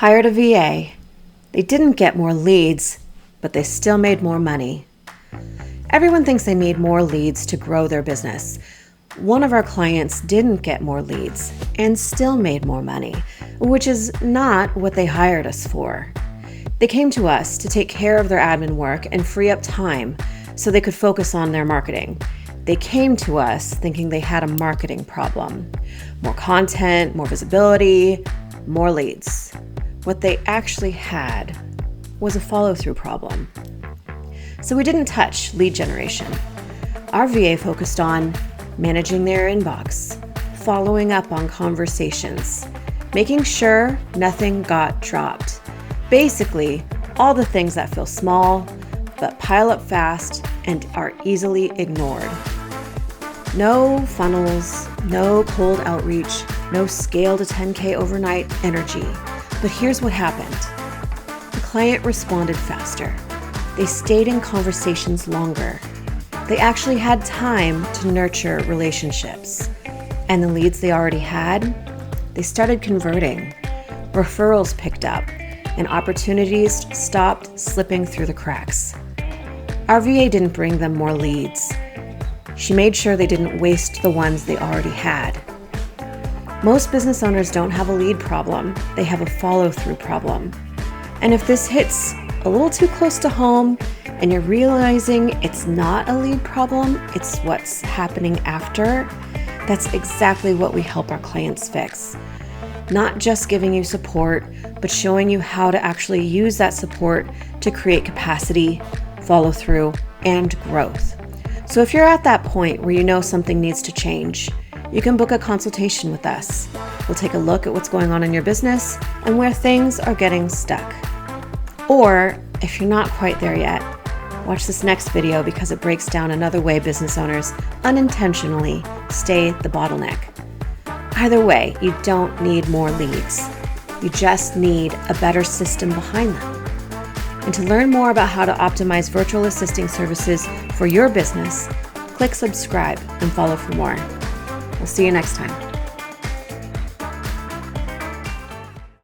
Hired a VA. They didn't get more leads, but they still made more money. Everyone thinks they need more leads to grow their business. One of our clients didn't get more leads and still made more money, which is not what they hired us for. They came to us to take care of their admin work and free up time so they could focus on their marketing. They came to us thinking they had a marketing problem. More content, more visibility, more leads. What they actually had was a follow-through problem. So we didn't touch lead generation. Our VA focused on managing their inbox, following up on conversations, making sure nothing got dropped. Basically, all the things that feel small, but pile up fast and are easily ignored. No funnels, no cold outreach, no scale to 10K overnight energy. But here's what happened. The client responded faster. They stayed in conversations longer. They actually had time to nurture relationships. And the leads they already had, they started converting. Referrals picked up, and opportunities stopped slipping through the cracks. Our VA didn't bring them more leads. She made sure they didn't waste the ones they already had. Most business owners don't have a lead problem, they have a follow-through problem. And if this hits a little too close to home and you're realizing it's not a lead problem, it's what's happening after, that's exactly what we help our clients fix. Not just giving you support, but showing you how to actually use that support to create capacity, follow through, and growth. So if you're at that point where you know something needs to change, you can book a consultation with us. We'll take a look at what's going on in your business and where things are getting stuck. Or if you're not quite there yet, watch this next video because it breaks down another way business owners unintentionally stay the bottleneck. Either way, you don't need more leads. You just need a better system behind them. And to learn more about how to optimize virtual assisting services for your business, click subscribe and follow for more. We'll see you next time.